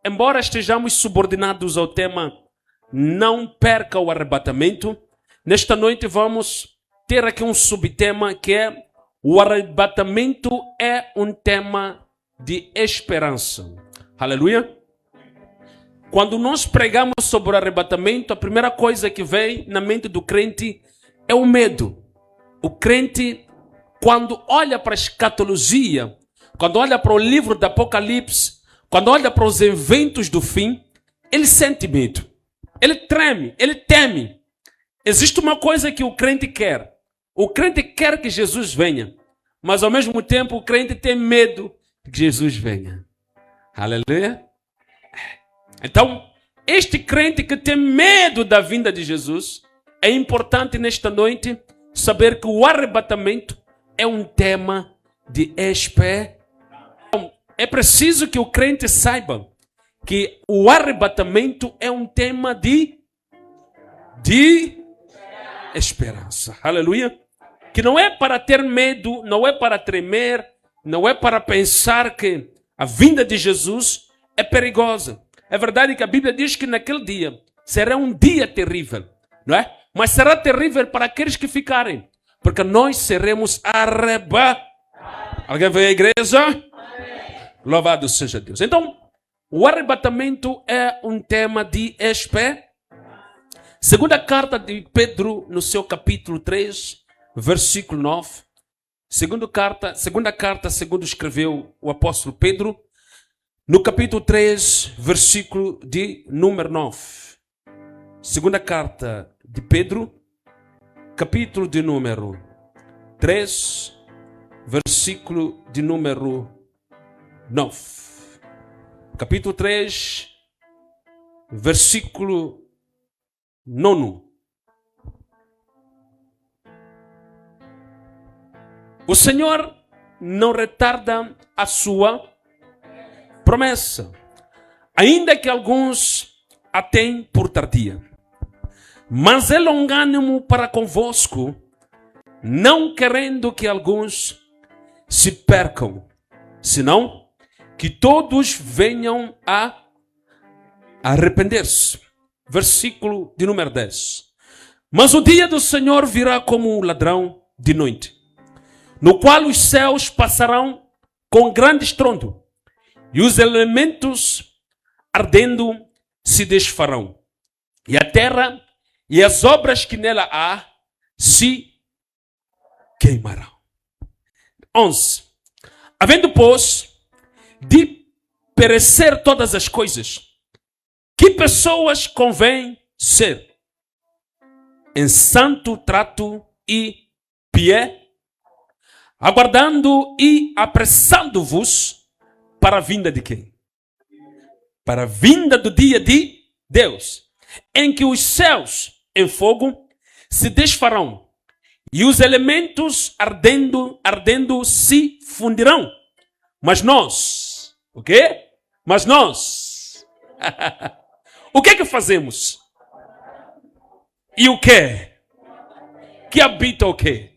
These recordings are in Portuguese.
embora estejamos subordinados ao tema Não perca o arrebatamento, nesta noite vamos ter aqui um subtema que é o arrebatamento é um tema de esperança. Aleluia. Quando nós pregamos sobre o arrebatamento, a primeira coisa que vem na mente do crente é o medo. O crente, quando olha para a escatologia, quando olha para o livro do Apocalipse, quando olha para os eventos do fim, ele sente medo. Ele treme, ele teme. Existe uma coisa que o crente quer. O crente quer que Jesus venha, mas ao mesmo tempo o crente tem medo que Jesus venha. Aleluia. Então, este crente que tem medo da vinda de Jesus, é importante nesta noite saber que o arrebatamento é um tema de esperança. É preciso que o crente saiba que o arrebatamento é um tema de esperança. Aleluia. Que não é para ter medo, não é para tremer, não é para pensar que a vinda de Jesus é perigosa. É verdade que a Bíblia diz que naquele dia será um dia terrível, não é? Mas será terrível para aqueles que ficarem, porque nós seremos arrebatados. Alguém veio à igreja? Amém. Louvado seja Deus. Então, o arrebatamento é um tema de esperança. Segunda carta de Pedro, no seu capítulo 3, versículo 9. Segunda carta, segundo escreveu o apóstolo Pedro, no capítulo 3, versículo de número 9. Segunda carta de Pedro, capítulo de número 3, versículo de número 9. Capítulo 3, versículo 9. O Senhor não retarda a sua promessa, ainda que alguns a têm por tardia. Mas é longânimo para convosco, não querendo que alguns se percam, senão que todos venham a arrepender-se. Versículo de número 10. Mas o dia do Senhor virá como um ladrão de noite, no qual os céus passarão com grande estrondo, e os elementos ardendo se desfarão, e a terra e as obras que nela há se queimarão. 11. Havendo, pois, de perecer todas as coisas, que pessoas convém ser? Em santo trato e piedade, aguardando e apressando-vos para a vinda de quem? Para a vinda do dia de Deus, em que os céus em fogo se desfarão e os elementos ardendo se fundirão. Mas nós, o quê? Mas nós, o que é que fazemos? E o quê? Que habita o quê?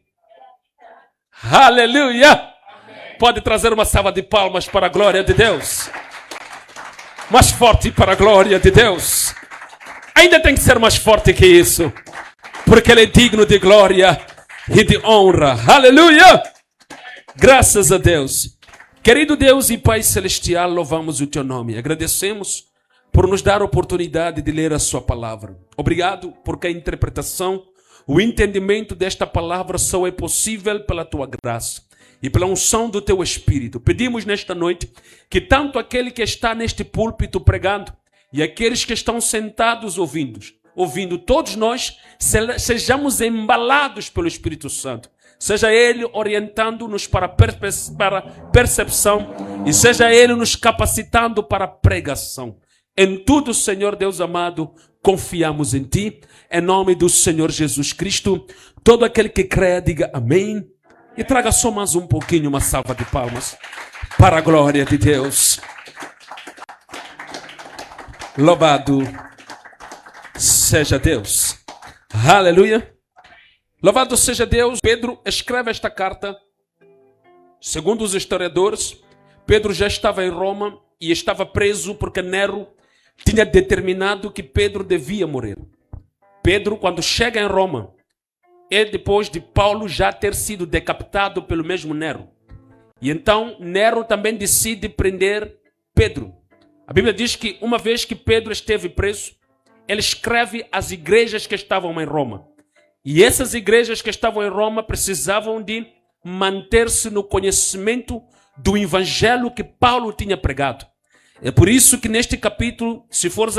Aleluia! Amém. Pode trazer uma salva de palmas para a glória de Deus. Mais forte para a glória de Deus. Ainda tem que ser mais forte que isso, porque Ele é digno de glória e de honra. Aleluia! Graças a Deus. Querido Deus e Pai Celestial, louvamos o Teu nome. Agradecemos por nos dar a oportunidade de ler a Sua palavra. Obrigado porque a interpretação, o entendimento desta palavra só é possível pela Tua graça e pela unção do Teu Espírito. Pedimos nesta noite que tanto aquele que está neste púlpito pregando e aqueles que estão sentados ouvindo, todos nós sejamos embalados pelo Espírito Santo. Seja Ele orientando-nos para percepção e seja Ele nos capacitando para pregação. Em tudo, Senhor Deus amado, confiamos em Ti, em nome do Senhor Jesus Cristo. Todo aquele que crê, diga amém. E traga só mais um pouquinho, uma salva de palmas, para a glória de Deus. Louvado seja Deus. Aleluia. Louvado seja Deus. Pedro escreve esta carta. Segundo os historiadores, Pedro já estava em Roma e estava preso porque Nero tinha determinado que Pedro devia morrer. Pedro, quando chega em Roma, é depois de Paulo já ter sido decapitado pelo mesmo Nero. E então Nero também decide prender Pedro. A Bíblia diz que uma vez que Pedro esteve preso, ele escreve às igrejas que estavam em Roma. E essas igrejas que estavam em Roma precisavam de manter-se no conhecimento do evangelho que Paulo tinha pregado. É por isso que neste capítulo, se fores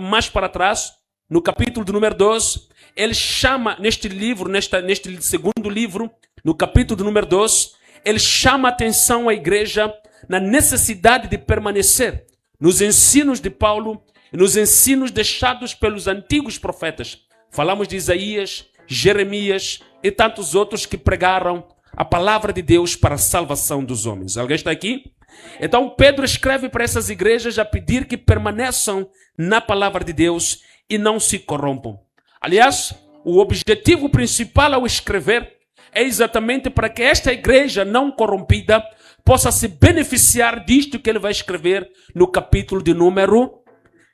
mais para trás, no capítulo do número 12, ele chama, neste livro, neste segundo livro, no capítulo do número 12, ele chama a atenção à igreja na necessidade de permanecer nos ensinos de Paulo e nos ensinos deixados pelos antigos profetas. Falamos de Isaías, Jeremias e tantos outros que pregaram a palavra de Deus para a salvação dos homens. Alguém está aqui? Então Pedro escreve para essas igrejas a pedir que permaneçam na palavra de Deus e não se corrompam. Aliás, o objetivo principal ao escrever é exatamente para que esta igreja não corrompida possa se beneficiar disto que ele vai escrever no capítulo de número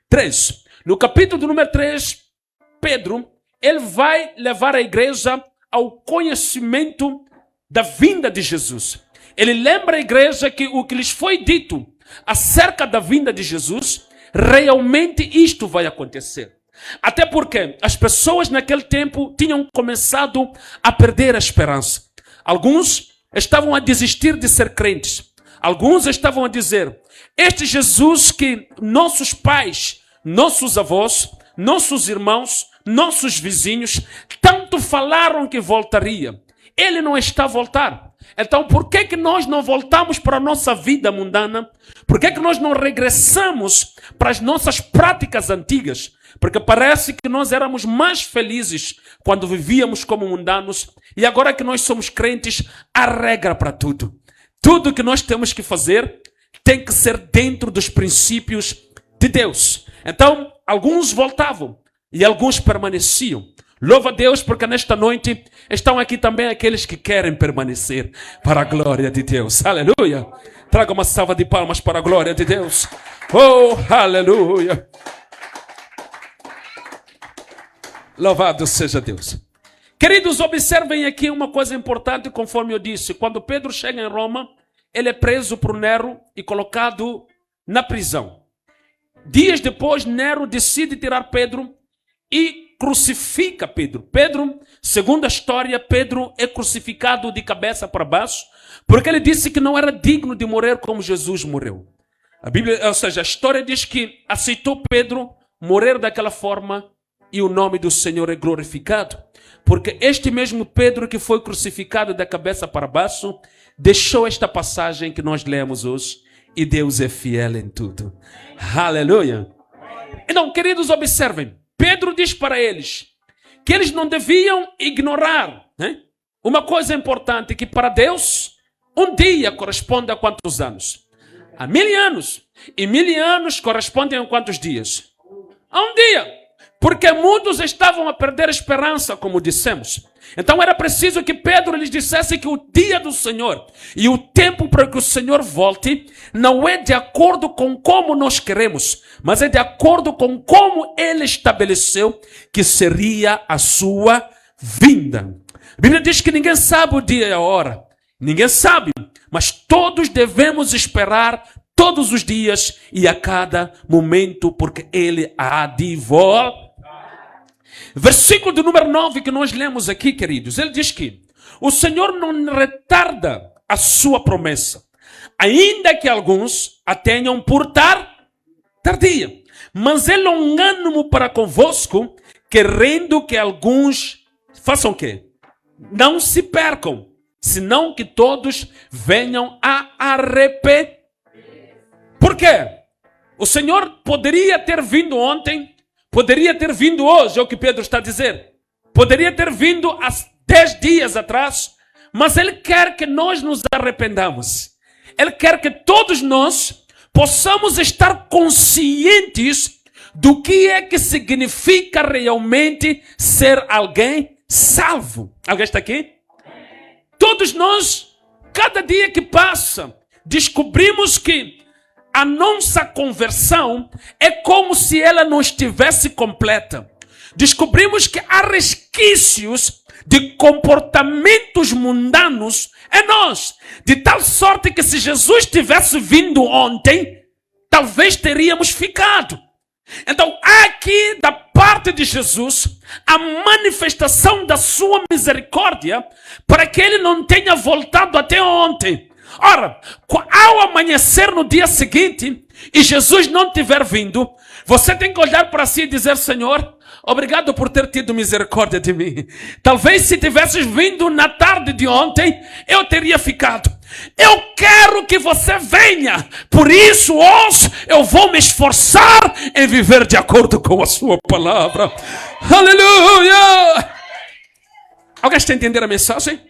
3. No capítulo de número 3, Pedro, ele vai levar a igreja ao conhecimento da vinda de Jesus. Ele lembra a igreja que o que lhes foi dito acerca da vinda de Jesus, realmente isto vai acontecer. Até porque as pessoas naquele tempo tinham começado a perder a esperança. Alguns estavam a desistir de ser crentes. Alguns estavam a dizer, este Jesus que nossos pais, nossos avós, nossos irmãos, nossos vizinhos, tanto falaram que voltaria, ele não está a voltar. Então por que nós não voltamos para a nossa vida mundana? Por que nós não regressamos para as nossas práticas antigas? Porque parece que nós éramos mais felizes quando vivíamos como mundanos, e agora que nós somos crentes, há regra para tudo. Tudo que nós temos que fazer tem que ser dentro dos princípios de Deus. Então, alguns voltavam e alguns permaneciam. Louva a Deus, porque nesta noite estão aqui também aqueles que querem permanecer para a glória de Deus. Aleluia! Traga uma salva de palmas para a glória de Deus. Oh, aleluia! Louvado seja Deus. Queridos, observem aqui uma coisa importante, conforme eu disse. Quando Pedro chega em Roma, ele é preso por Nero e colocado na prisão. Dias depois, Nero decide tirar Pedro e crucifica Pedro. Pedro, segundo a história, Pedro é crucificado de cabeça para baixo, porque ele disse que não era digno de morrer como Jesus morreu. A Bíblia, ou seja, a história diz que aceitou Pedro morrer daquela forma e o nome do Senhor é glorificado. Porque este mesmo Pedro que foi crucificado da cabeça para baixo, deixou esta passagem que nós lemos hoje, e Deus é fiel em tudo. Aleluia! Então, queridos, observem. Pedro diz para eles que eles não deviam ignorar, né? Uma coisa importante, que para Deus, um dia corresponde a quantos anos? A 1000 anos. E 1000 anos correspondem a quantos dias? A um dia. Porque muitos estavam a perder a esperança, como dissemos. Então era preciso que Pedro lhes dissesse que o dia do Senhor e o tempo para que o Senhor volte não é de acordo com como nós queremos, mas é de acordo com como Ele estabeleceu que seria a sua vinda. A Bíblia diz que ninguém sabe o dia e a hora. Ninguém sabe, mas todos devemos esperar todos os dias e a cada momento, porque Ele há de voltar. Versículo do número 9 que nós lemos aqui, queridos, ele diz que o Senhor não retarda a sua promessa, ainda que alguns a tenham por tardia, mas é longânimo para convosco, querendo que alguns façam o quê? Não se percam, senão que todos venham a arrepender. Por quê? O Senhor poderia ter vindo ontem, poderia ter vindo hoje, é o que Pedro está a dizer. Poderia ter vindo há 10 dias atrás, mas Ele quer que nós nos arrependamos. Ele quer que todos nós possamos estar conscientes do que é que significa realmente ser alguém salvo. Alguém está aqui? Todos nós, cada dia que passa, descobrimos que a nossa conversão é como se ela não estivesse completa. Descobrimos que há resquícios de comportamentos mundanos em nós, de tal sorte que se Jesus tivesse vindo ontem, talvez teríamos ficado. Então, aqui da parte de Jesus, a manifestação da sua misericórdia para que ele não tenha voltado até ontem. Ora, ao amanhecer no dia seguinte e Jesus não tiver vindo, você tem que olhar para si e dizer: Senhor, obrigado por ter tido misericórdia de mim. Talvez se tivesses vindo na tarde de ontem, eu teria ficado. Eu quero que você venha. Por isso, hoje, eu vou me esforçar em viver de acordo com a sua palavra. Aleluia! Alguém está entendendo a mensagem?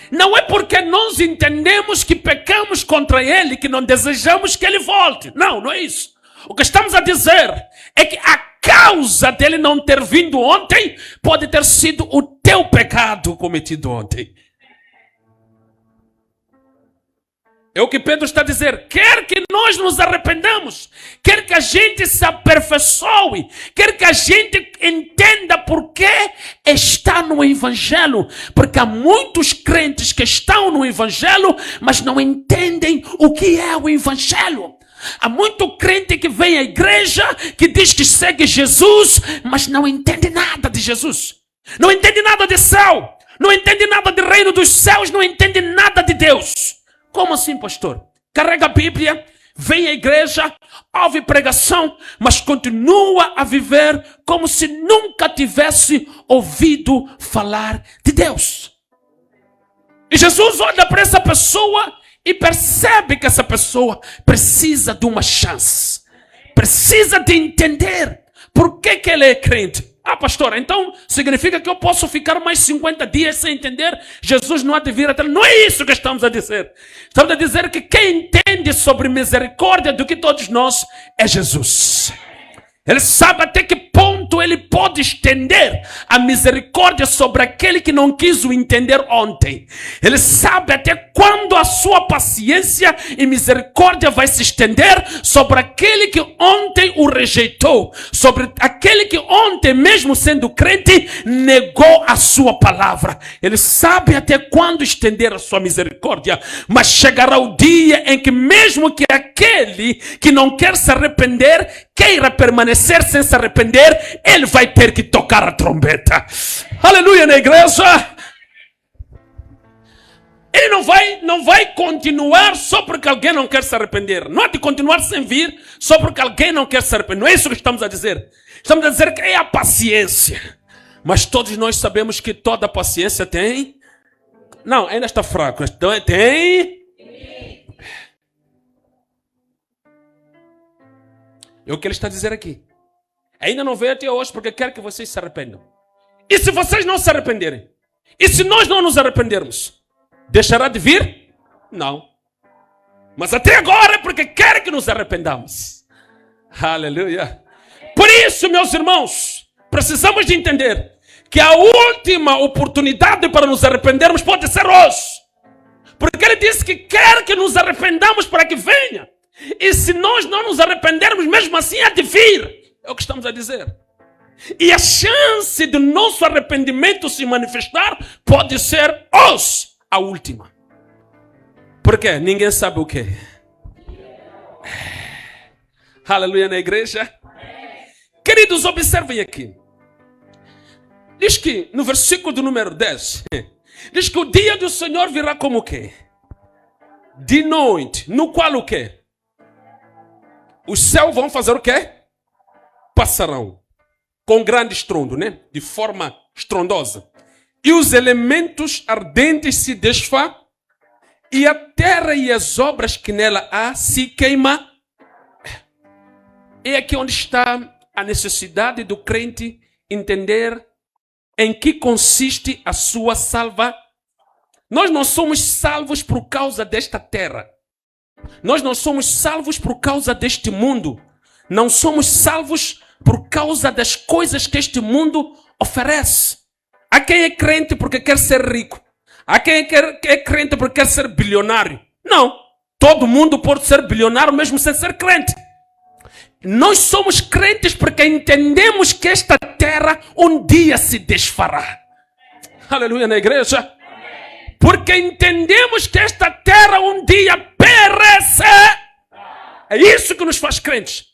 Não é porque nós entendemos que pecamos contra Ele que não desejamos que Ele volte. Não, não é isso. O que estamos a dizer é que a causa dele não ter vindo ontem pode ter sido o teu pecado cometido ontem. É o que Pedro está a dizer. Quer que nós nos arrependamos, quer que a gente se aperfeiçoe, quer que a gente entenda por que está no Evangelho. Porque há muitos crentes que estão no Evangelho, mas não entendem o que é o Evangelho. Há muito crente que vem à igreja, que diz que segue Jesus, mas não entende nada de Jesus. Não entende nada de céu, não entende nada do reino dos céus, não entende nada de Deus. Como assim, pastor? Carrega a Bíblia, vem à igreja, ouve pregação, mas continua a viver como se nunca tivesse ouvido falar de Deus. E Jesus olha para essa pessoa e percebe que essa pessoa precisa de uma chance. Precisa de entender por que ele é crente. Ah, pastor, então significa que eu posso ficar mais 50 dias sem entender? Jesus não há de vir até... Não é isso que estamos a dizer. Estamos a dizer que quem entende sobre misericórdia do que todos nós é Jesus. Ele sabe até que ponto ele pode estender a misericórdia sobre aquele que não quis o entender ontem. Ele sabe até quando a sua paciência e misericórdia vai se estender sobre aquele que ontem o rejeitou, sobre aquele que ontem, mesmo sendo crente, negou a sua palavra. Ele sabe até quando estender a sua misericórdia, mas chegará o dia em que mesmo que aquele que não quer se arrepender queira permanecer sem se arrepender, ele vai ter que tocar a trombeta. Aleluia, na igreja. Ele não vai continuar só porque alguém não quer se arrepender. Não há de continuar sem vir só porque alguém não quer se arrepender. Não é isso que estamos a dizer. Estamos a dizer que é a paciência. Mas todos nós sabemos que toda paciência tem... Não, ainda está fraco. Então, tem... É o que ele está a dizer aqui. Ainda não veio até hoje porque quer que vocês se arrependam. E se vocês não se arrependerem? E se nós não nos arrependermos? Deixará de vir? Não. Mas até agora é porque quer que nos arrependamos. Aleluia. Por isso, meus irmãos, precisamos de entender que a última oportunidade para nos arrependermos pode ser hoje. Porque ele disse que quer que nos arrependamos para que venha. E se nós não nos arrependermos, mesmo assim há de vir. É o que estamos a dizer. E a chance do nosso arrependimento se manifestar pode ser hoje a última. Por quê? Ninguém sabe o quê. Aleluia na igreja. Queridos, observem aqui. Diz que no versículo do número 10, diz que o dia do Senhor virá como o quê? De noite, no qual o quê? Os céus vão fazer o quê? Passarão. Com grande estrondo, né? De forma estrondosa. E os elementos ardentes se desfazem. E a terra e as obras que nela há se queimam. É aqui onde está a necessidade do crente entender em que consiste a sua salvação. Nós não somos salvos por causa desta terra. Nós não somos salvos por causa deste mundo. Não somos salvos por causa das coisas que este mundo oferece. Há quem é crente porque quer ser rico. Há quem é crente porque quer ser bilionário. Não. Todo mundo pode ser bilionário mesmo sem ser crente. Nós somos crentes porque entendemos que esta terra um dia se desfará. Aleluia na igreja. Porque entendemos que esta terra um dia perece. É isso que nos faz crentes.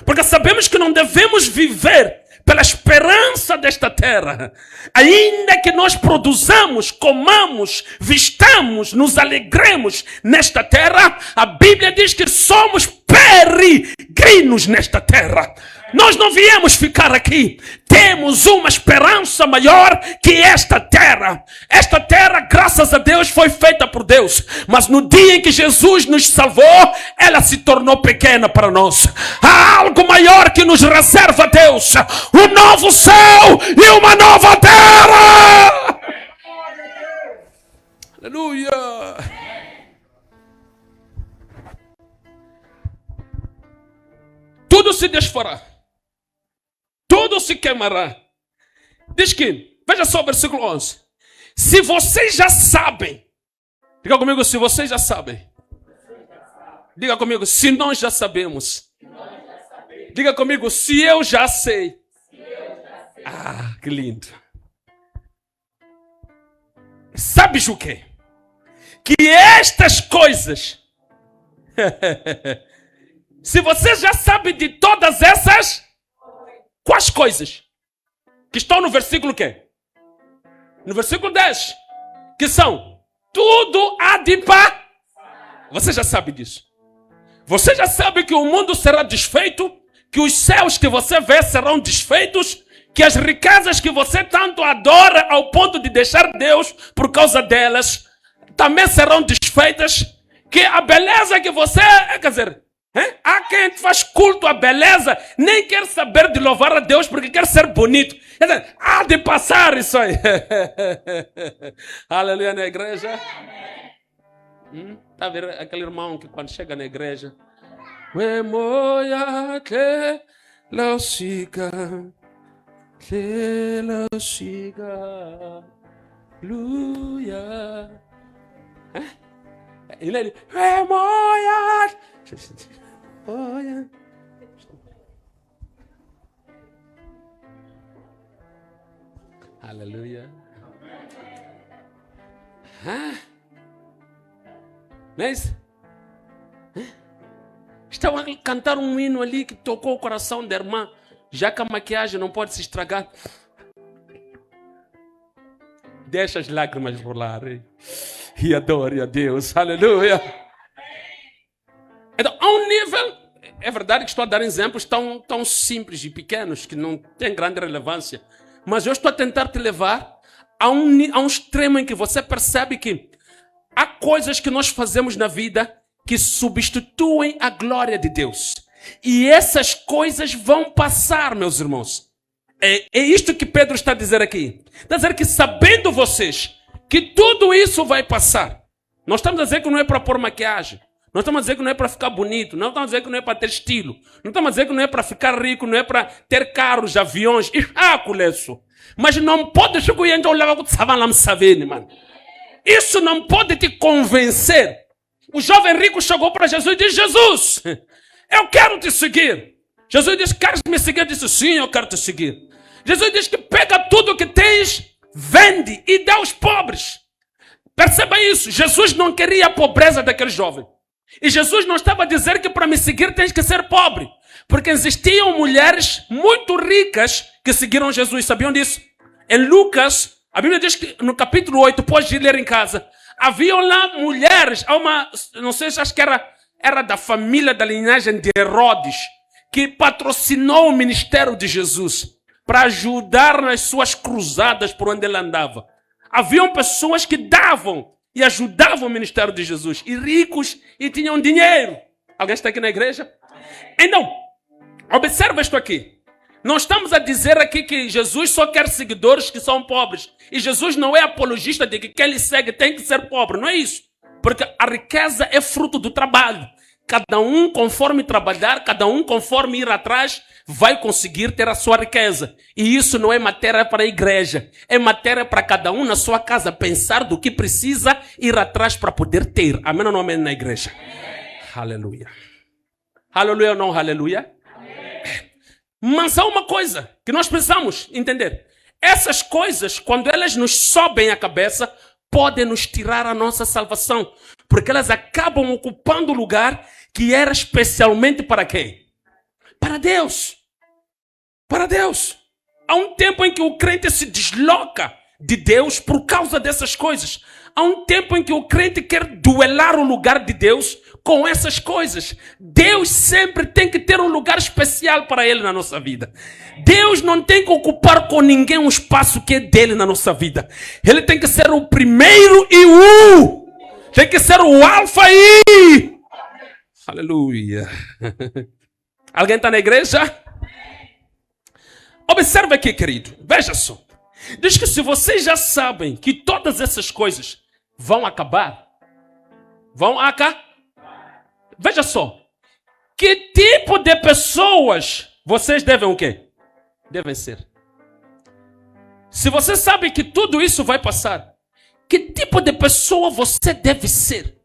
Porque sabemos que não devemos viver pela esperança desta terra. Ainda que nós produzamos, comamos, vistamos, nos alegremos nesta terra, a Bíblia diz que somos peregrinos nesta terra. Nós não viemos ficar aqui. Temos uma esperança maior que esta terra. Esta terra, graças a Deus, foi feita por Deus. Mas no dia em que Jesus nos salvou, ela se tornou pequena para nós. Há algo maior que nos reserva Deus. Um novo céu e uma nova terra. Aleluia. Tudo se desfará. Tudo se queimará. Diz que, veja só o versículo 11. Se vocês já sabem. Diga comigo, se vocês já sabem. Diga comigo, se nós já sabemos. Diga comigo, se eu já sei. Ah, que lindo. Sabes o quê? Que estas coisas. Se você já sabe de todas essas. Quais coisas? Que estão no versículo quê? No versículo 10. Que são? Tudo há de passar. Você já sabe disso. Você já sabe que o mundo será desfeito. Que os céus que você vê serão desfeitos. Que as riquezas que você tanto adora ao ponto de deixar Deus por causa delas também serão desfeitas. Que a beleza que você... Quer dizer... Há quem faz culto à beleza, nem quer saber de louvar a Deus porque quer ser bonito. Quer dizer, há de passar isso aí. Aleluia na igreja. Tá vendo aquele irmão que quando chega na igreja, aleluia. Ele olha. Aleluia. Não é isso? Estava a cantar um hino ali que tocou o coração da irmã. Já que a maquiagem não pode se estragar. Deixa as lágrimas rolarem. E adore a Deus. Aleluia. Então, a um nível, é verdade que estou a dar exemplos tão simples e pequenos que não têm grande relevância, mas eu estou a tentar te levar a um extremo em que você percebe que há coisas que nós fazemos na vida que substituem a glória de Deus. E essas coisas vão passar, meus irmãos. É isto que Pedro está a dizer aqui. Está a dizer que sabendo vocês que tudo isso vai passar. Nós estamos a dizer que não é para pôr maquiagem. Não estamos a dizer que não é para ficar bonito, não estamos a dizer que não é para ter estilo, não estamos a dizer que não é para ficar rico, não é para ter carros, aviões, mas não pode isso não pode te convencer. O jovem rico chegou para Jesus e disse: Jesus, eu quero te seguir. Jesus disse: queres me seguir? Ele disse: sim, eu quero te seguir. Jesus disse que pega tudo que tens, vende e dá aos pobres. Perceba isso, Jesus não queria a pobreza daquele jovem. E Jesus não estava a dizer que para me seguir tens que ser pobre. Porque existiam mulheres muito ricas que seguiram Jesus. Sabiam disso? Em Lucas, a Bíblia diz que no capítulo 8, pode ler em casa, haviam lá mulheres, não sei se acho que era da família da linhagem de Herodes, que patrocinou o ministério de Jesus para ajudar nas suas cruzadas por onde ele andava. Haviam pessoas que davam e ajudavam o ministério de Jesus. E ricos e tinham dinheiro. Alguém está aqui na igreja? Então, observa isto aqui. Não estamos a dizer aqui que Jesus só quer seguidores que são pobres. E Jesus não é apologista de que quem ele segue tem que ser pobre. Não é isso. Porque a riqueza é fruto do trabalho. cada um conforme trabalhar, cada um conforme ir atrás, vai conseguir ter a sua riqueza. E isso não é matéria para a igreja, é matéria para cada um na sua casa pensar do que precisa ir atrás para poder ter. Amém ou não amém na igreja? Aleluia. Aleluia ou não aleluia? Mas há uma coisa que nós precisamos entender. Essas coisas, quando elas nos sobem a cabeça, podem nos tirar a nossa salvação. Porque elas acabam ocupando o lugar que era especialmente para quem? Para Deus. Para Deus. Há um tempo em que o crente se desloca de Deus por causa dessas coisas. Há um tempo em que o crente quer duelar o lugar de Deus com essas coisas. Deus sempre tem que ter um lugar especial para ele na nossa vida. Deus não tem que ocupar com ninguém um espaço que é dele na nossa vida. Ele tem que ser o primeiro e o... Tem que ser o alfa e... Aleluia. Alguém está na igreja? Observe aqui, querido. Veja só. Diz que se vocês já sabem que todas essas coisas vão acabar. Vão acabar. Veja só. Que tipo de pessoas vocês devem o quê? Devem ser. Se você sabe que tudo isso vai passar, que tipo de pessoa você deve ser?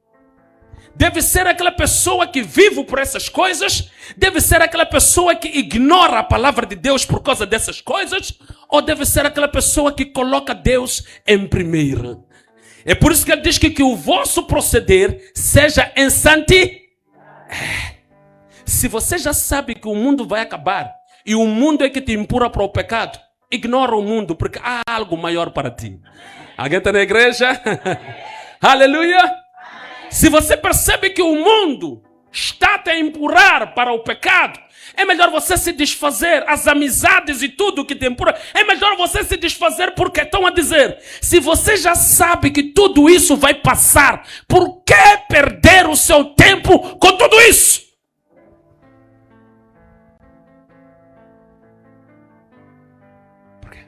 Deve ser aquela pessoa que vive por essas coisas? Deve ser aquela pessoa que ignora a palavra de Deus por causa dessas coisas? Ou deve ser aquela pessoa que coloca Deus em primeiro? É por isso que ele diz que o vosso proceder seja em santidade. Se você já sabe que o mundo vai acabar e o mundo é que te empurra para o pecado, ignora o mundo porque há algo maior para ti. Alguém está na igreja? Aleluia! Se você percebe que o mundo está a te empurrar para o pecado, é melhor você se desfazer, as amizades e tudo que te empurra, é melhor você se desfazer porque estão a dizer, se você já sabe que tudo isso vai passar, por que perder o seu tempo com tudo isso? Por quê?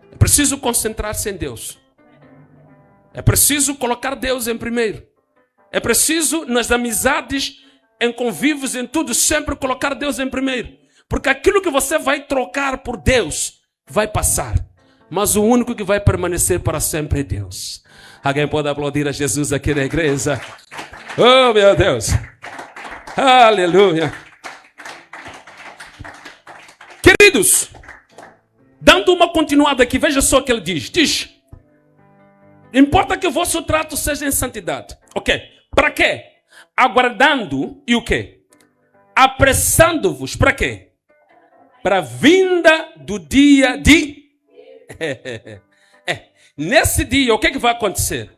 É preciso concentrar-se em Deus. É preciso colocar Deus em primeiro. É preciso, nas amizades, em convívios, em tudo, sempre colocar Deus em primeiro. Porque aquilo que você vai trocar por Deus vai passar. Mas o único que vai permanecer para sempre é Deus. Alguém pode aplaudir a Jesus aqui na igreja? Oh, meu Deus! Aleluia! Queridos, dando uma continuada aqui, veja só o que ele diz. Diz... Importa que o vosso trato seja em santidade. Ok. Para quê? Aguardando e o quê? Apressando-vos. Para quê? Para a vinda do dia de... Nesse dia, o que é que vai acontecer?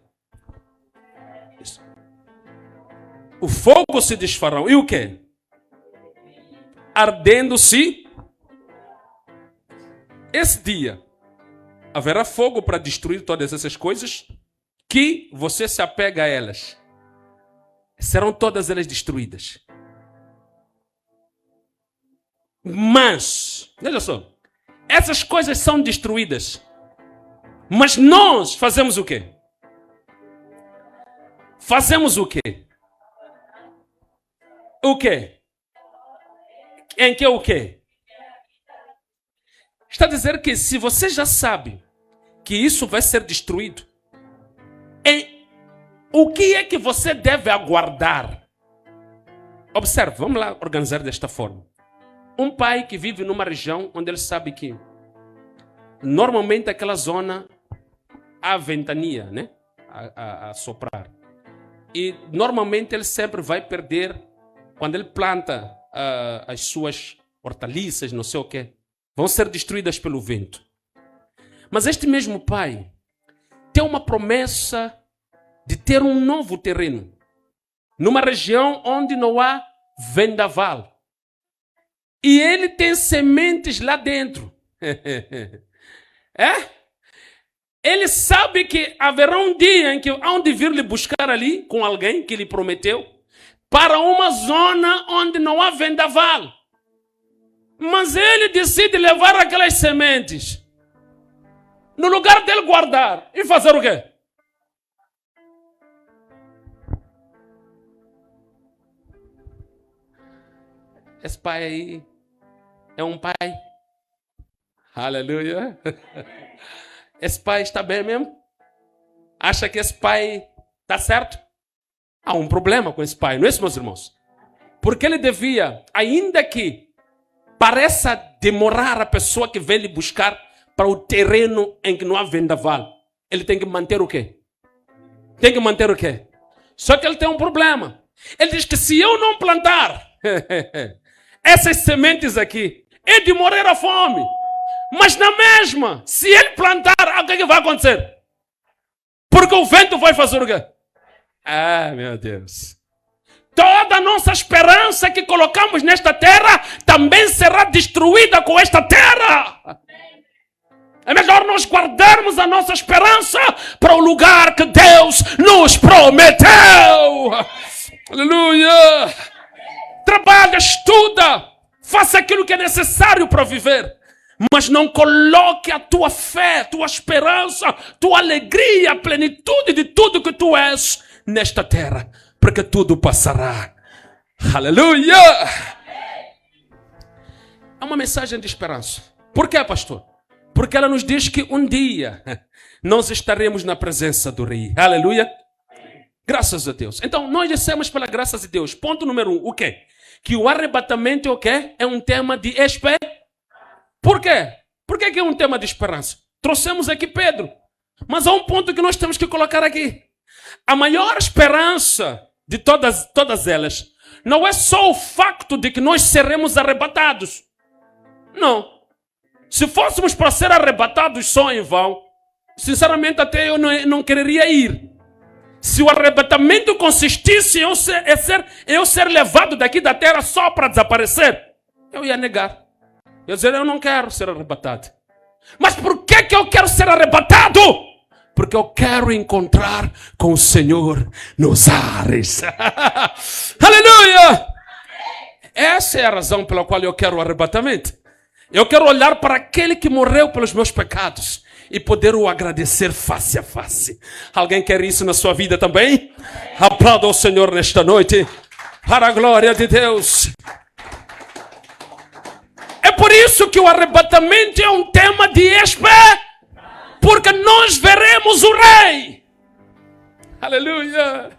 O fogo se desfará. E o quê? Ardendo-se. Esse dia... haverá fogo para destruir todas essas coisas que você se apega a elas. Serão todas elas destruídas. Mas, veja só, essas coisas são destruídas. Mas nós fazemos o quê? Fazemos o quê? O quê? Em que o quê? Está a dizer que se você já sabe que isso vai ser destruído, o que é que você deve aguardar? Observe, vamos lá organizar desta forma. Um pai que vive numa região onde ele sabe que normalmente aquela zona há ventania, né? A soprar. E normalmente ele sempre vai perder, quando ele planta as suas hortaliças, não sei o quê, vão ser destruídas pelo vento. Mas este mesmo pai tem uma promessa de ter um novo terreno, numa região onde não há vendaval. E ele tem sementes lá dentro. Ele sabe que haverá um dia em que hão de vir lhe buscar ali, com alguém que lhe prometeu, para uma zona onde não há vendaval. Mas ele decide levar aquelas sementes, no lugar dele guardar, e fazer o quê? Esse pai aí é um pai. Aleluia. Esse pai está bem mesmo? Acha que esse pai está certo? Há um problema com esse pai, não é isso, meus irmãos? Porque ele devia, ainda que pareça demorar a pessoa que vem lhe buscar para o terreno em que não há vendaval, ele tem que manter o quê? Tem que manter o quê? Só que ele tem um problema. Ele diz que se eu não plantar essas sementes aqui, é de morrer a fome. Mas na mesma, se ele plantar, o que vai acontecer? Porque o vento vai fazer o quê? Ah, meu Deus. Toda a nossa esperança que colocamos nesta terra também será destruída com esta terra. É melhor nós guardarmos a nossa esperança para o lugar que Deus nos prometeu. Aleluia. Trabalha, estuda, faça aquilo que é necessário para viver. Mas não coloque a tua fé, tua esperança, tua alegria, a plenitude de tudo que tu és nesta terra. Porque tudo passará. Aleluia! É uma mensagem de esperança. Por quê, pastor? Porque ela nos diz que um dia nós estaremos na presença do Rei. Aleluia! Graças a Deus. Então, nós dissemos pela graça de Deus. Ponto número 1. O quê? Que o arrebatamento é o quê? É um tema de esperança. Por quê? Por que é um tema de esperança? Trouxemos aqui Pedro. Mas há um ponto que nós temos que colocar aqui. A maior esperança de todas elas não é só o facto de que nós seremos arrebatados. Não. Se fôssemos para ser arrebatados só em vão, sinceramente até eu não quereria ir. Se o arrebatamento consistisse em eu ser levado daqui da terra só para desaparecer, eu ia negar. Eu ia dizer, eu não quero ser arrebatado. Mas por que eu quero ser arrebatado? Porque eu quero encontrar com o Senhor nos ares. Aleluia! Essa é a razão pela qual eu quero o arrebatamento. Eu quero olhar para aquele que morreu pelos meus pecados e poder o agradecer face a face. Alguém quer isso na sua vida também? Aplauda o Senhor nesta noite, para a glória de Deus. É por isso que o arrebatamento é um tema de esperança. Porque nós veremos o Rei. Aleluia.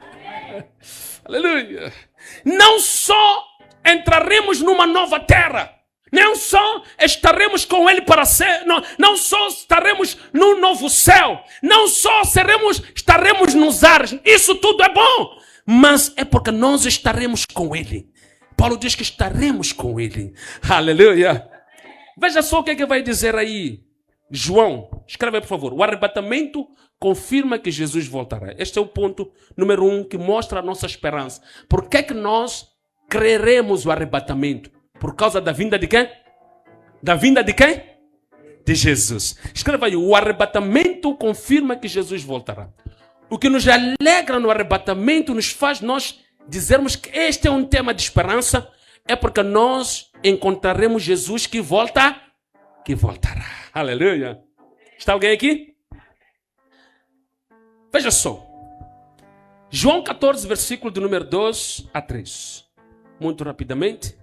Aleluia. Não só entraremos numa nova terra. Não só estaremos com Ele para ser. Não só estaremos num novo céu. Não só estaremos nos ares. Isso tudo é bom. Mas é porque nós estaremos com Ele. Paulo diz que estaremos com Ele. Aleluia. Veja só o que é que vai dizer aí. João, escreve aí, por favor. O arrebatamento confirma que Jesus voltará. Este é o ponto número 1 que mostra a nossa esperança. Por que é que nós creremos o arrebatamento? Por causa da vinda de quem? Da vinda de quem? De Jesus. Escreva aí. O arrebatamento confirma que Jesus voltará. O que nos alegra no arrebatamento nos faz nós dizermos que este é um tema de esperança. É porque nós encontraremos Jesus que voltará. Aleluia. Está alguém aqui? Veja só. João 14, versículo do número 2 a 3. Muito rapidamente.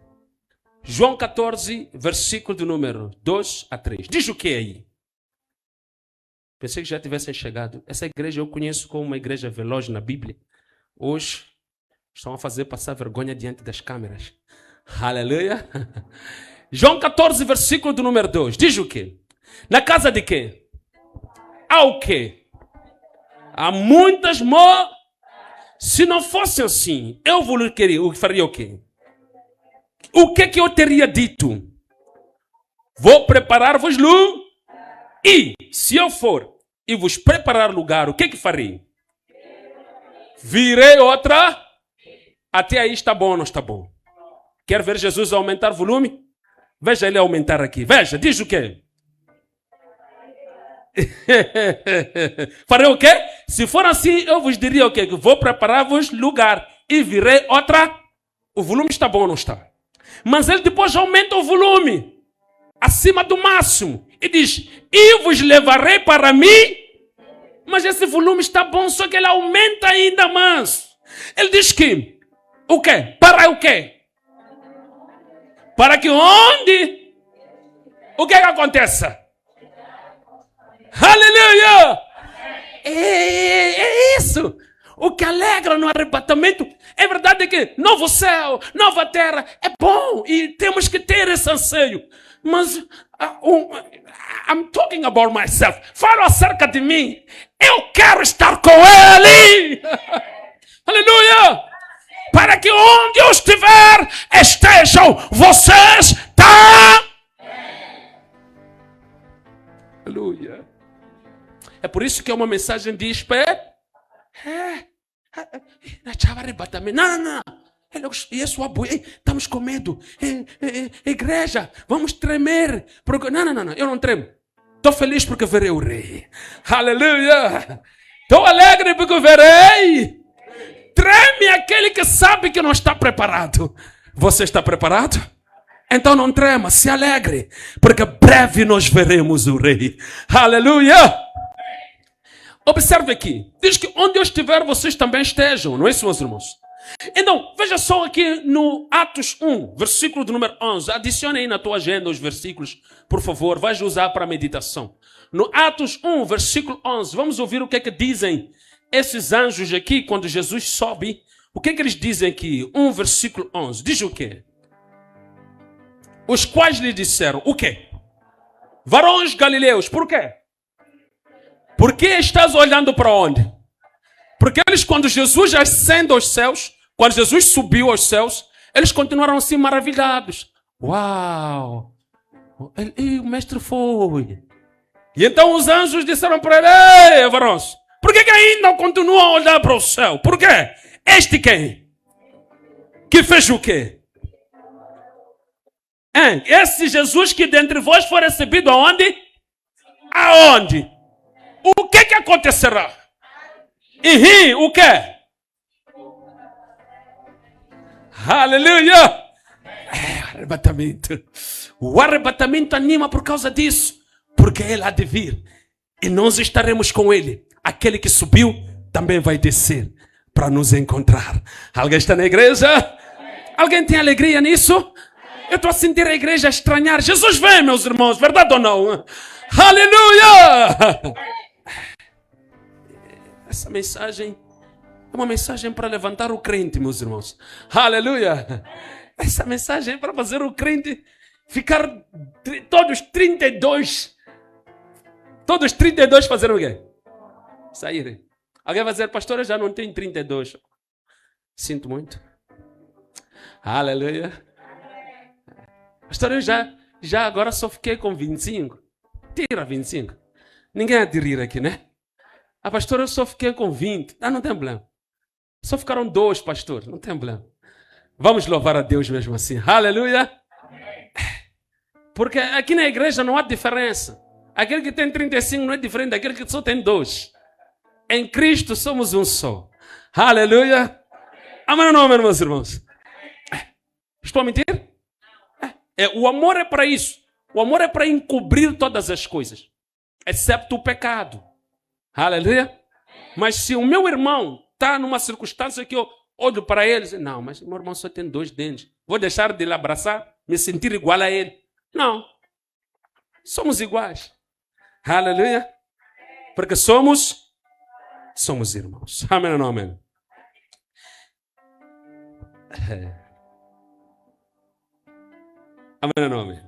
João 14, versículo do número 2 a 3. Diz o que aí? Pensei que já tivessem chegado. Essa igreja eu conheço como uma igreja veloz na Bíblia. Hoje estão a fazer passar vergonha diante das câmeras. Aleluia. João 14, versículo do número 2. Diz o quê? Na casa de quem? Há o quê? Há muitas Se não fosse assim, eu faria o quê? O que eu teria dito? Vou preparar-vos lugar. E se eu for e vos preparar lugar, o que farei? Virei outra. Até aí está bom ou não está bom? Quer ver Jesus aumentar volume? Veja ele aumentar aqui. Veja, diz o quê? Farei o quê? Se for assim, eu vos diria o quê? Que vou preparar-vos lugar e virei outra. O volume está bom ou não está? Mas ele depois aumenta o volume acima do máximo e diz: e vos levarei para mim. Mas esse volume está bom, só que ele aumenta ainda mais. Ele diz que o quê? Para o quê? Para que onde? O que aconteça? Aleluia! É isso. O que alegra no arrebatamento é verdade que novo céu, nova terra é bom e temos que ter esse anseio. Mas I'm talking about myself. Falo acerca de mim. Eu quero estar com Ele. Aleluia! Para que onde eu estiver estejam vocês também. Aleluia! É por isso que é uma mensagem de espera. Não. Estamos com medo. Igreja, vamos tremer. Não. Eu não tremo. Estou feliz porque verei o rei. Aleluia. Estou alegre porque verei. Treme aquele que sabe que não está preparado. Você está preparado? Então não trema, se alegre. Porque breve nós veremos o rei. Aleluia. Observe aqui. Diz que onde eu estiver, vocês também estejam. Não é isso, meus irmãos? Então, veja só aqui no Atos 1, versículo de número 11. Adicione aí na tua agenda os versículos, por favor. Vais usar para a meditação. No Atos 1, versículo 11. Vamos ouvir o que é que dizem esses anjos aqui quando Jesus sobe. O que é que eles dizem aqui? 1, versículo 11. Diz o quê? Os quais lhe disseram o quê? Varões galileus, por quê? Por que estás olhando para onde? Porque eles, quando Jesus ascende aos céus, quando Jesus subiu aos céus, eles continuaram assim maravilhados. Uau! E o mestre foi. E então os anjos disseram para ele: ei, varões, por que ainda continuam a olhar para o céu? Por quê? Este quem? Que fez o quê? Esse Jesus que dentre vós foi recebido aonde? Aonde? O que acontecerá? O que? Aleluia! Arrebatamento. O arrebatamento anima por causa disso. Porque Ele há de vir. E nós estaremos com Ele. Aquele que subiu também vai descer para nos encontrar. Alguém está na igreja? Alguém tem alegria nisso? Eu estou a sentir a igreja estranhar. Jesus vem, meus irmãos. Verdade ou não? Aleluia! Essa mensagem é uma mensagem para levantar o crente, meus irmãos. Aleluia! Essa mensagem é para fazer o crente ficar todos 32 fazendo o quê? Saírem. Alguém vai dizer: pastor, eu já não tenho 32. Sinto muito. Aleluia. Pastor, eu já agora só fiquei com 25. Tira 25. Ninguém há de rir aqui, né? A pastora, eu só fiquei com 20. Não tem problema. Só ficaram 2, pastor. Não tem problema. Vamos louvar a Deus mesmo assim. Aleluia. Porque aqui na igreja não há diferença. Aquele que tem 35 não é diferente daquele que só tem 2. Em Cristo somos um só. Aleluia. Amém ou não, meus irmãos? Estou a mentir? O amor é para isso. O amor é para encobrir todas as coisas. Excepto o pecado. Aleluia. Mas se o meu irmão está numa circunstância que eu olho para ele e digo: não, mas meu irmão só tem 2 dentes. Vou deixar de lhe abraçar, me sentir igual a ele. Não. Somos iguais. Aleluia. Porque somos irmãos. Amém ou não, amém? Amém ou não, amém?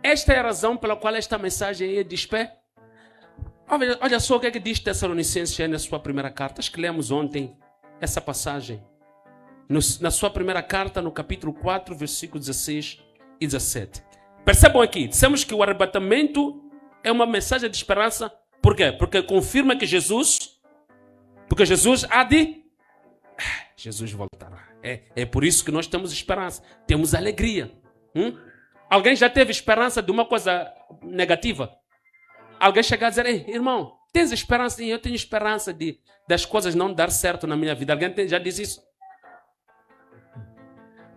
Esta é a razão pela qual esta mensagem é de pé. Olha só o que é que diz Tessalonicenses na sua primeira carta. Acho que lemos ontem essa passagem. Na sua primeira carta, no capítulo 4, versículos 16 e 17. Percebam aqui, dissemos que o arrebatamento é uma mensagem de esperança. Por quê? Porque confirma que Jesus há de... Jesus voltará. É por isso que nós temos esperança. Temos alegria. Alguém já teve esperança de uma coisa negativa? Alguém chegar a dizer: ei, irmão, tens esperança? Sim, eu tenho esperança das coisas não dar certo na minha vida. Alguém já diz isso?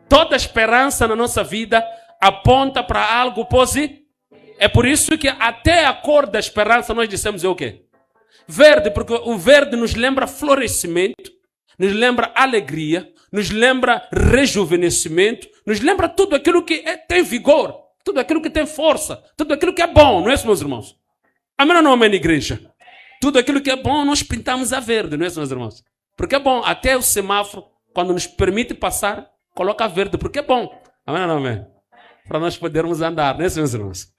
Toda esperança na nossa vida aponta para algo positivo. É por isso que até a cor da esperança nós dissemos é o quê? Verde, porque o verde nos lembra florescimento. nos lembra alegria, nos lembra rejuvenescimento, nos lembra tudo aquilo que tem vigor, tudo aquilo que tem força, tudo aquilo que é bom, não é isso, meus irmãos? Amém ou não, amém, igreja? Tudo aquilo que é bom, nós pintamos a verde, não é isso, meus irmãos? Porque é bom, até o semáforo, quando nos permite passar, coloca verde, porque é bom. Amém ou não, amém? Para nós podermos andar, não é isso, meus irmãos?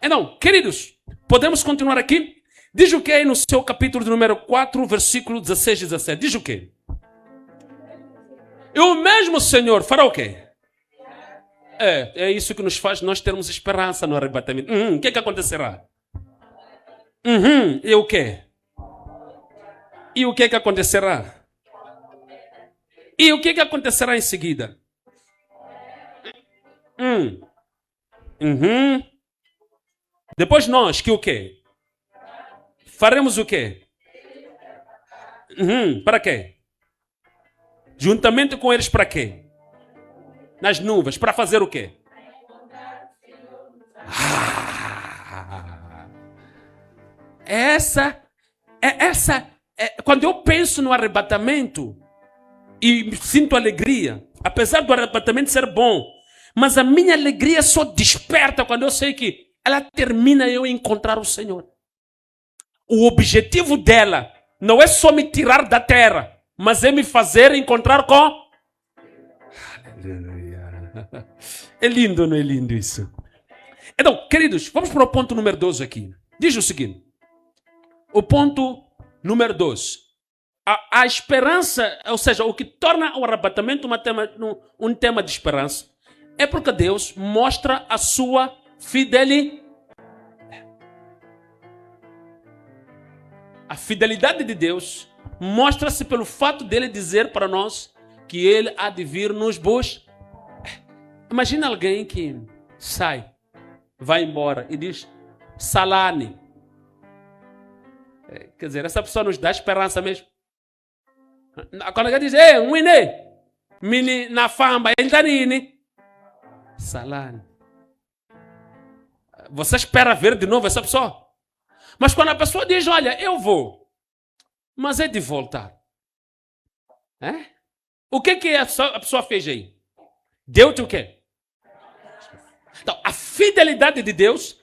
Então, queridos, podemos continuar aqui? Diz o que aí no seu capítulo de número 4, versículo 16 e 17. Diz o que? E o mesmo Senhor fará o quê? É isso que nos faz nós termos esperança no arrebatamento. O que acontecerá? E o quê? E o que acontecerá? E o que acontecerá em seguida? Depois nós, que o quê? Faremos o quê? Para quê? Juntamente com eles para quê? Nas nuvens. Para fazer o quê? Quando eu penso no arrebatamento e sinto alegria, apesar do arrebatamento ser bom, mas a minha alegria só desperta quando eu sei que ela termina eu encontrar o Senhor. O objetivo dela não é só me tirar da terra, mas é me fazer encontrar com... Aleluia. É lindo, não é lindo isso? Então, queridos, vamos para o ponto número 12 aqui. Diz o seguinte. O ponto número 12. A esperança, ou seja, o que torna o arrebatamento um tema de esperança, é porque Deus mostra a sua fidelidade. A fidelidade de Deus mostra-se pelo fato dele dizer para nós que ele há de vir nos buscar. Imagina alguém que sai, vai embora e diz, Salani. Quer dizer, essa pessoa nos dá esperança mesmo. Quando alguém diz, mini na famba, entanini. Salani. Você espera ver de novo essa pessoa? Mas quando a pessoa diz, olha, eu vou, mas é de voltar. O que a pessoa fez aí? Deu-te o quê? Então, a fidelidade de Deus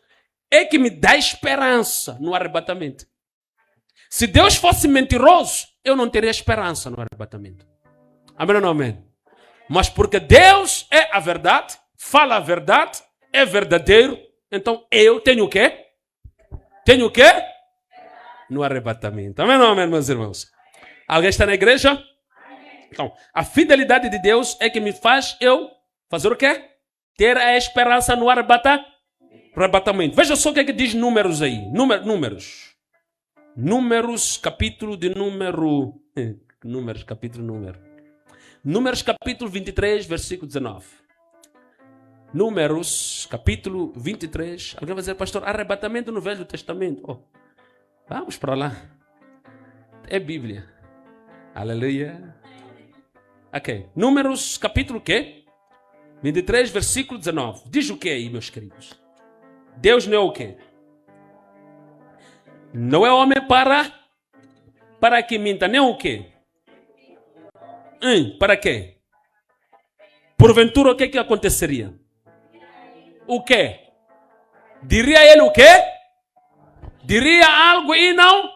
é que me dá esperança no arrebatamento. Se Deus fosse mentiroso, eu não teria esperança no arrebatamento. Amém ou não amém? Mas porque Deus é a verdade, fala a verdade, é verdadeiro, então eu tenho o quê? Tenho o quê? No arrebatamento. Amém ou não amém, meus irmãos? Alguém está na igreja? Então, a fidelidade de Deus é que me faz eu fazer o quê? Ter a esperança no arrebatamento. Veja só o que diz Números aí. Números. Números, capítulo de número... Números, capítulo 23, versículo 19. Números, capítulo 23. Alguém vai dizer, pastor, arrebatamento no Velho Testamento. Vamos para lá. É Bíblia. Aleluia. Ok. Números, capítulo quê? 23, versículo 19. Diz o que aí, meus queridos? Deus não é o quê? Não é homem para que minta, nem o quê? Para quê? Porventura, o que aconteceria? O quê? Diria ele o quê? Diria algo e não?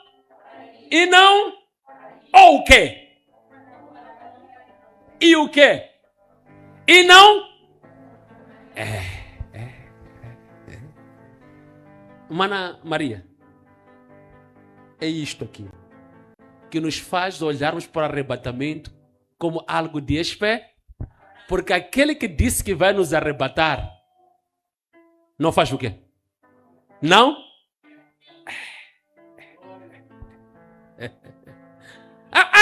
Ou o quê? E o quê? E não? Mana Maria, é isto aqui que nos faz olharmos para o arrebatamento como algo de espé, porque aquele que disse que vai nos arrebatar não faz o quê? Não?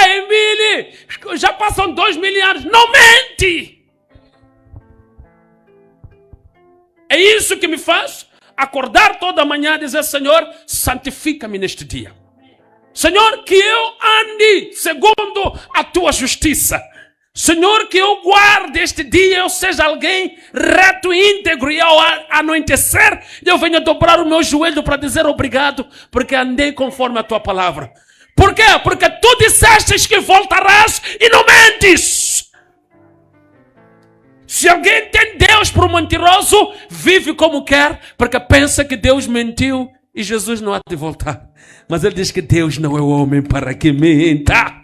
Emília, já passam 2.000 anos, não mente! É isso que me faz acordar toda manhã e dizer, Senhor, santifica-me neste dia. Senhor, que eu ande segundo a tua justiça. Senhor, que eu guarde este dia, eu seja alguém reto e íntegro, e ao anoitecer eu venha dobrar o meu joelho para dizer obrigado, porque andei conforme a tua palavra. Por quê? Porque tu dissestes que voltarás e não mentes. Se alguém tem Deus por mentiroso, vive como quer, porque pensa que Deus mentiu e Jesus não há de voltar. Mas ele diz que Deus não é o homem para que minta.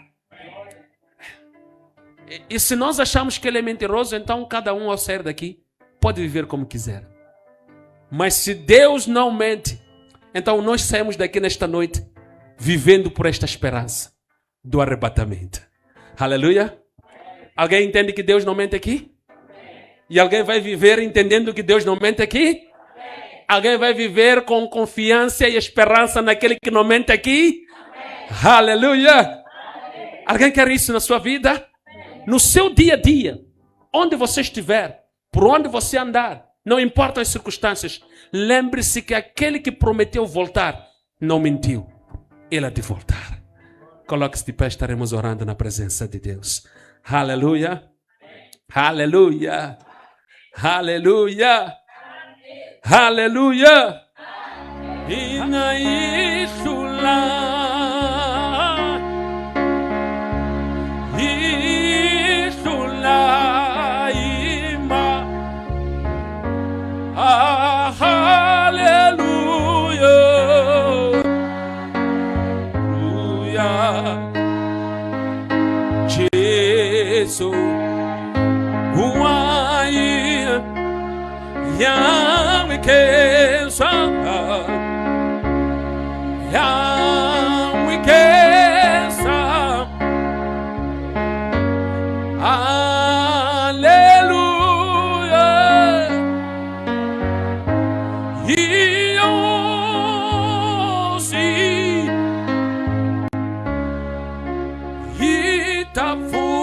E se nós achamos que ele é mentiroso, então cada um ao sair daqui pode viver como quiser. Mas se Deus não mente, então nós saímos daqui nesta noite vivendo por esta esperança do arrebatamento. Aleluia. Alguém entende que Deus não mente aqui? E alguém vai viver entendendo que Deus não mente aqui? Alguém vai viver com confiança e esperança naquele que não mente aqui? Aleluia. Alguém quer isso na sua vida? No seu dia a dia, onde você estiver, por onde você andar, não importam as circunstâncias, lembre-se que aquele que prometeu voltar, não mentiu. Ele há de voltar. Coloque-se de pé, estaremos orando na presença de Deus. Aleluia. Aleluia. Aleluia. Aleluia. Jesus, Yahweh Kesa, Yahweh Kesa, Aleluia, Iosi, Itafuka.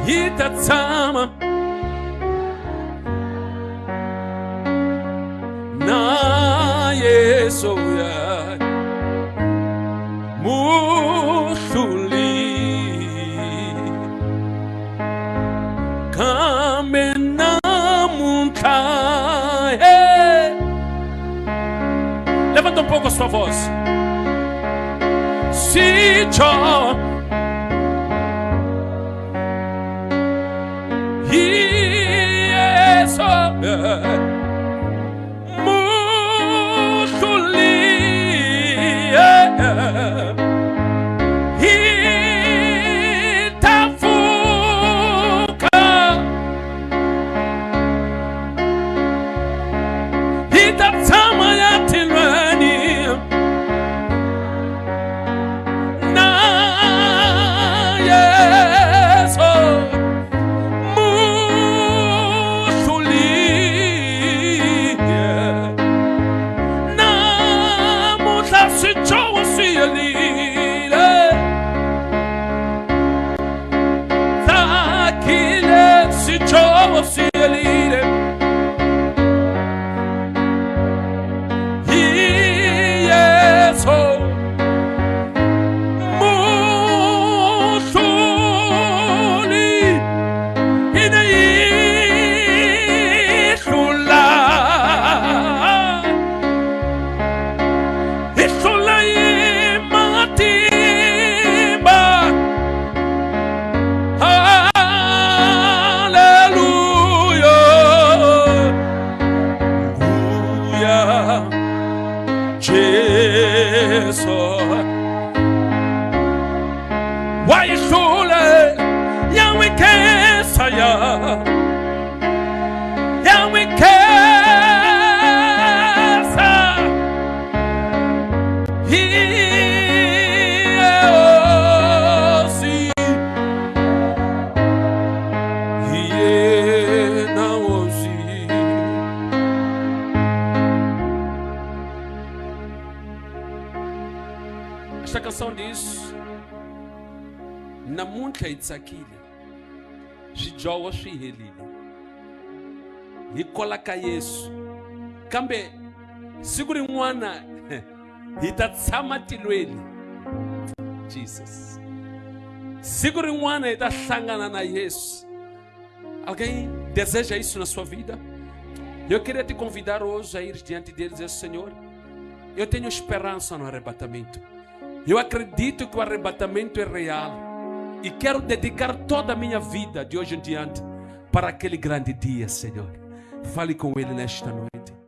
Itatsama na Yesuya Mushuli Kamena Muntahe. Levanta pouco a sua voz. Se cho esta canção diz na munka itsakile shijowo shihelile hikolaka Yesu kambe siku rin'wana hi ta tshama tilweni. Jesus, siku rin'wana hi ta hlangana na Yesu. Alguém deseja isso na sua vida? Eu queria te convidar hoje a ir diante deles e dizer: Senhor, eu tenho esperança no arrebatamento. Eu acredito que o arrebatamento é real. E quero dedicar toda a minha vida de hoje em diante para aquele grande dia, Senhor. Fale com Ele nesta noite.